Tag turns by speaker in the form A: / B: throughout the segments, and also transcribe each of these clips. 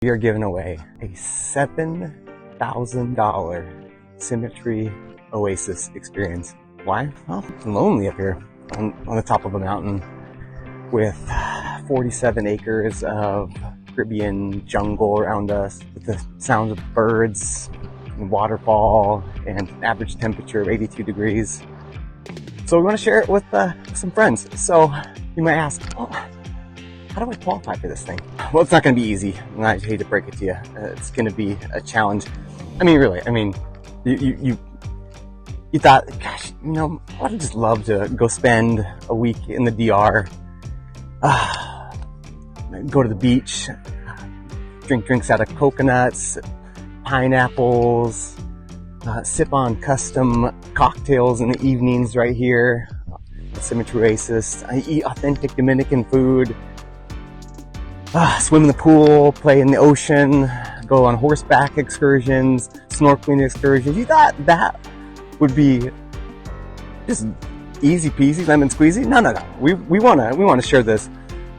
A: We are giving away a $7,000 Symmetry Oasis experience. Why? Well, it's lonely up here on the top of a mountain with 47 acres of Caribbean jungle around us, with the sounds of birds and waterfall and average temperature of 82 degrees. So we want to share it with some friends. So you might ask, well, how do I qualify for this thing? Well, it's not going to be easy, and I hate to break it to you. It's going to be a challenge. You thought, gosh, I would just love to go spend a week in the DR, go to the beach, drink drinks out of coconuts, pineapples, sip on custom cocktails in the evenings right here at Symmetry Oasis. I eat authentic Dominican food, swim in the pool, play in the ocean, go on horseback excursions, snorkeling excursions. You thought that would be just easy peasy, lemon squeezy? No. We want to share this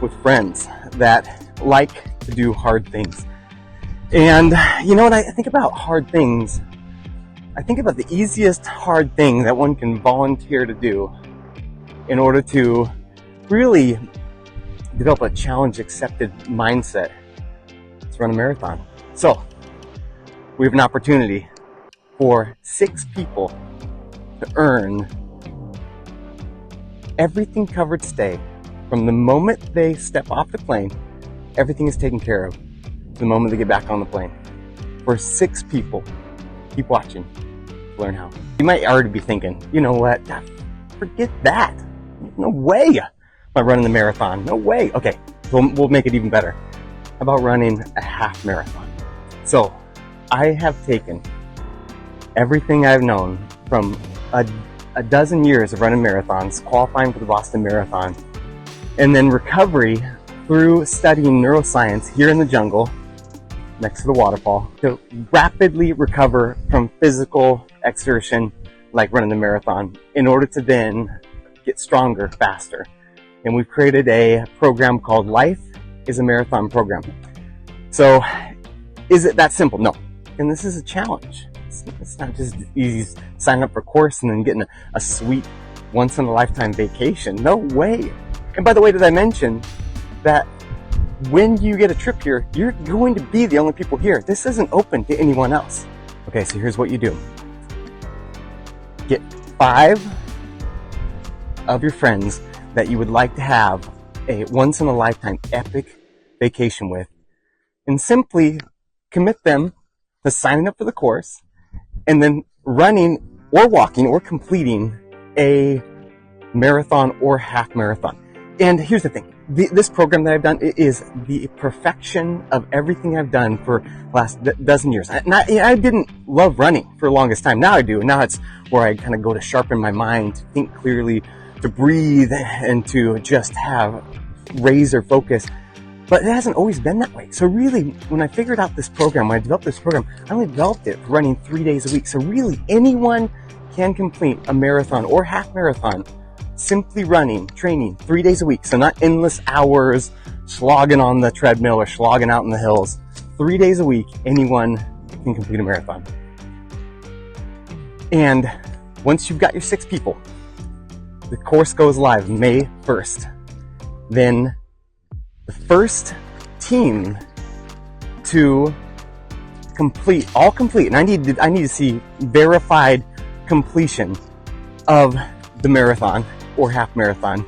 A: with friends that like to do hard things. And when I think about hard things, I think about the easiest hard thing that one can volunteer to do in order to really develop a challenge-accepted mindset. Let's run a marathon. So, we have an opportunity for 6 people to earn everything covered stay. From the moment they step off the plane, everything is taken care of. To the moment they get back on the plane. For 6 people, keep watching to learn how. You might already be thinking, you know what, forget that. No way am I running the marathon. No way. Okay, we'll make it even better. How about running a half marathon? So, I have taken everything I've known from a dozen years of running marathons, qualifying for the Boston Marathon, and then recovery through studying neuroscience here in the jungle next to the waterfall to rapidly recover from physical exertion like running the marathon in order to then get stronger faster. And we've created a program called Life is a Marathon Program. So, is it that simple? No. And this is a challenge. It's not just easy signing up for a course and then getting a sweet once-in-a-lifetime vacation. No way. And by the way, did I mention that when you get a trip here, you're going to be the only people here. This isn't open to anyone else. Okay, so here's what you do. Get 5 of your friends that you would like to have a once-in-a-lifetime epic vacation with, and simply commit them to signing up for the course and then running or walking or completing a marathon or half marathon. And here's the thing. This program that I've done is the perfection of everything I've done for the last dozen years. I didn't love running for the longest time. Now I do. Now it's where I kind of go to sharpen my mind, to think clearly, to breathe, and to just have razor focus. But it hasn't always been that way. So really, when I figured out this program, when I developed this program, I only developed it for running 3 days a week. So really, anyone can complete a marathon or half marathon simply running, training 3 days a week. So not endless hours slogging on the treadmill or slogging out in the hills. 3 days a week, anyone can complete a marathon. And once you've got your 6 people, the course goes live May 1st. Then the first team to complete, and I need to see verified completion of the marathon or half marathon.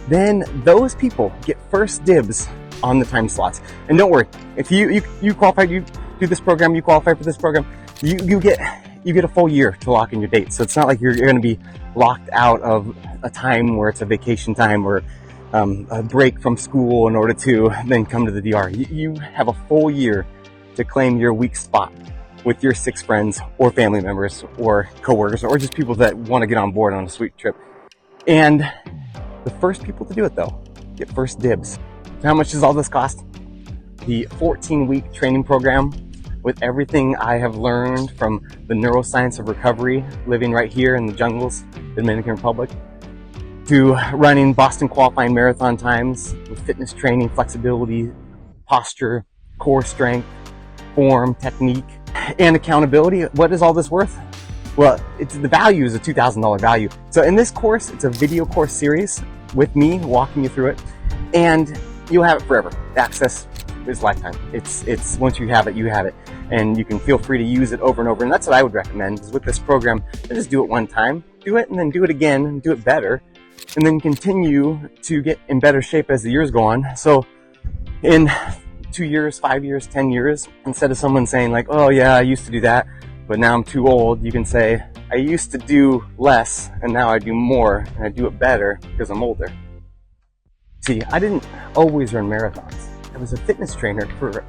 A: Then those people get first dibs on the time slots. And don't worry, if you qualify, you do this program, you qualify for this program, you get a full year to lock in your dates. So it's not like you're going to be locked out of a time where it's a vacation time or a break from school in order to then come to the DR. You have a full year to claim your week spot with your 6 friends or family members or coworkers or just people that want to get on board on a sweet trip. And the first people to do it, though, get first dibs. So how much does all this cost? The 14-week training program with everything I have learned from the neuroscience of recovery, living right here in the jungles, the Dominican Republic, to running Boston qualifying marathon times with fitness training, flexibility, posture, core strength, form, technique, and accountability. What is all this worth? Well, the value is a $2,000 value. So in this course, it's a video course series with me walking you through it, and you'll have it forever. Access is lifetime. It's once you have it, you have it, and you can feel free to use it over and over. And that's what I would recommend is with this program, just do it one time, do it, and then do it again, and do it better, and then continue to get in better shape as the years go on. So in 2 years, 5 years, 10 years, instead of someone saying like, oh yeah, I used to do that, but now I'm too old, you can say, I used to do less, and now I do more, and I do it better because I'm older. See, I didn't always run marathons. I was a fitness trainer for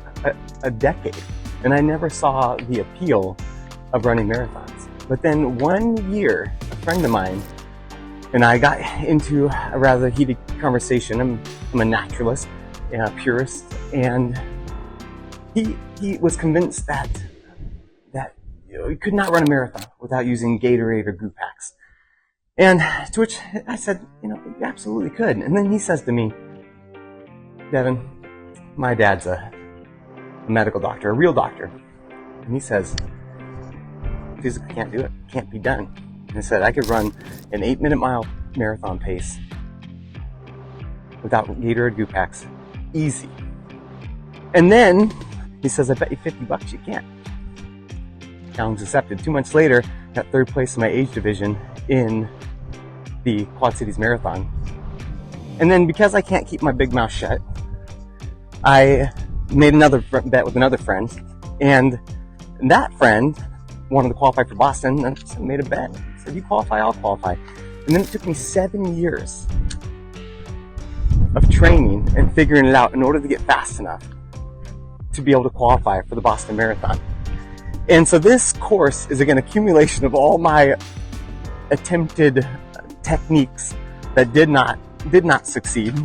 A: a decade, and I never saw the appeal of running marathons. But then one year, a friend of mine and I got into a rather heated conversation. I'm a naturalist, a purist, and he was convinced that you could not run a marathon without using Gatorade or goo packs. And to which I said, you absolutely could. And then he says to me, Devin, my dad's a medical doctor, a real doctor. And he says, physically can't do it, can't be done. And he said, I could run an 8-minute mile marathon pace without Gatorade goo packs. Easy. And then he says, I bet you $50 you can't. Challenge accepted. 2 months later, got third place in my age division in the Quad Cities Marathon. And then because I can't keep my big mouth shut, I made another bet with another friend, and that friend wanted to qualify for Boston, and I made a bet. I said, you qualify, I'll qualify. And then it took me 7 years of training and figuring it out in order to get fast enough to be able to qualify for the Boston Marathon. And so this course is an accumulation of all my attempted techniques that did not succeed,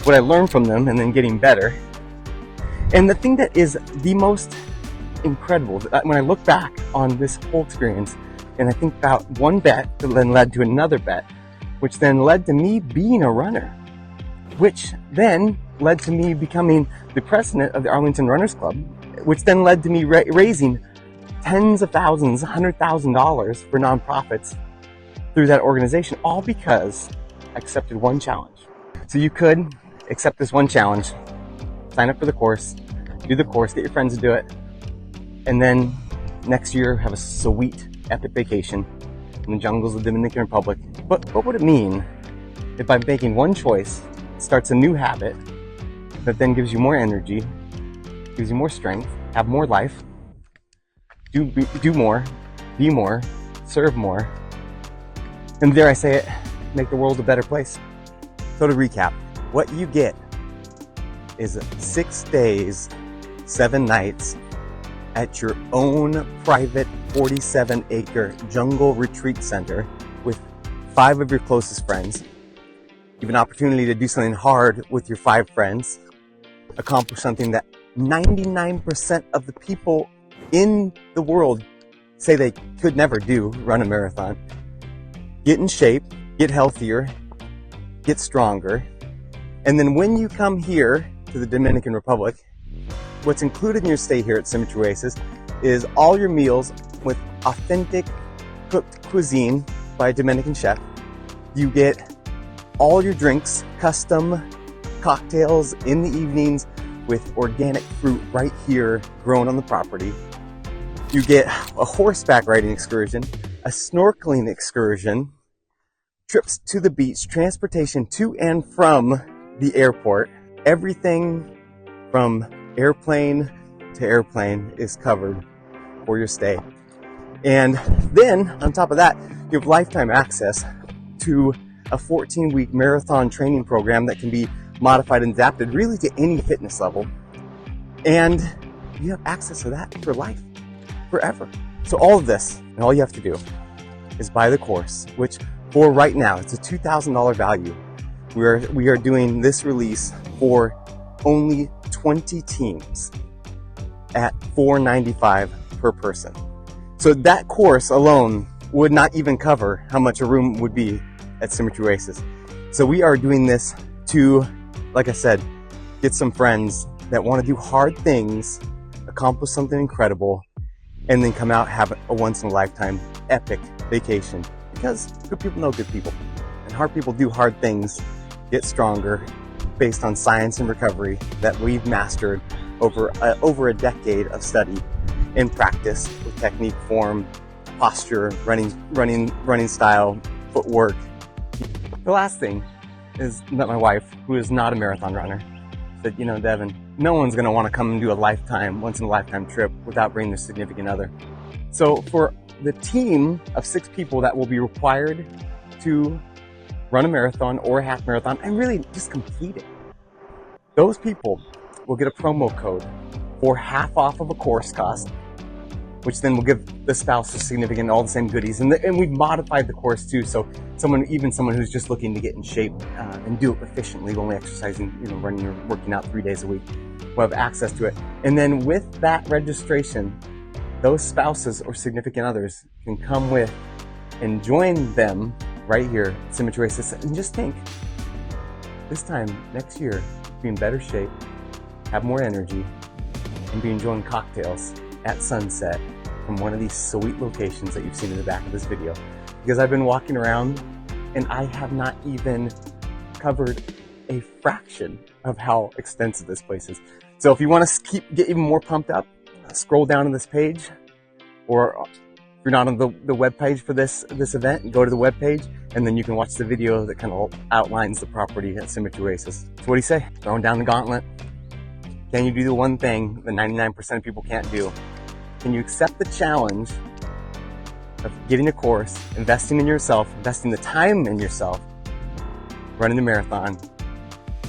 A: what I learned from them, and then getting better. And the thing that is the most incredible, when I look back on this whole experience, and I think about one bet that then led to another bet, which then led to me being a runner, which then led to me becoming the president of the Arlington Runners Club, which then led to me raising tens of thousands, $100,000 for nonprofits through that organization, all because I accepted one challenge. So you could accept this one challenge, sign up for the course, do the course, get your friends to do it, and then next year have a sweet, epic vacation in the jungles of the Dominican Republic. But what would it mean if by making one choice starts a new habit that then gives you more energy, gives you more strength, have more life, do more, be more, serve more, and dare I say it, make the world a better place. So to recap, what you get is 6 days, 7 nighs at your own private 47-acre jungle retreat center with 5 of your closest friends. You have an opportunity to do something hard with your 5 friends, accomplish something that 99% of the people in the world say they could never do, run a marathon. Get in shape, get healthier, get stronger. And then when you come here to the Dominican Republic, what's included in your stay here at Symmetry Oasis is all your meals with authentic cooked cuisine by a Dominican chef. You get all your drinks, custom cocktails in the evenings with organic fruit right here grown on the property. You get a horseback riding excursion, a snorkeling excursion, trips to the beach, transportation to and from the airport. Everything from airplane to airplane is covered for your stay. And then on top of that, you have lifetime access to a 14-week marathon training program that can be modified and adapted really to any fitness level. And you have access to that for life, forever. So all of this, and all you have to do is buy the course, which for right now, it's a $2,000 value. We are doing this release for only 20 teams at $495 per person. So that course alone would not even cover how much a room would be at Symmetry Oasis. So we are doing this to, like I said, get some friends, that want to do hard things, accomplish something incredible, and then come out, have a once-in-a-lifetime epic vacation. Because good people know good people. And hard people do hard things, get stronger, based on science and recovery that we've mastered over a decade of study and practice with technique, form, posture, running style, footwork. The last thing is that my wife, who is not a marathon runner, said, you know, Devin, no one's going to want to come and do a once in a lifetime trip without bringing their significant other. So for the team of 6 people that will be required to run a marathon or a half marathon and really just complete it, those people will get a promo code for half off of a course cost, which then will give the spouse a significant, all the same goodies. And we've modified the course too, so someone who's just looking to get in shape and do it efficiently, only exercising, running or working out 3 days a week, will have access to it. And then with that registration, those spouses or significant others can come with and join them right here at Symmetry Oasis. And just think, this time next year, be in better shape, have more energy, and be enjoying cocktails at sunset from one of these sweet locations that you've seen in the back of this video. Because I've been walking around and I have not even covered a fraction of how extensive this place is. So if you want to get even more pumped up, scroll down to this page, or if you're not on the web page for this event, go to the web page, and then you can watch the video that kind of outlines the property at Symmetry Oasis. So what do you say? Throwing down the gauntlet. Can you do the one thing that 99% of people can't do? Can you accept the challenge of getting a course, investing in yourself, investing the time in yourself, running the marathon,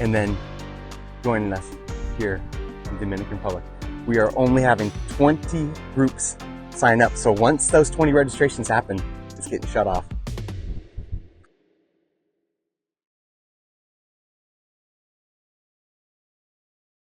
A: and then joining us here in Dominican Republic? We are only having 20 groups sign up. So once those 20 registrations happen, it's getting shut off.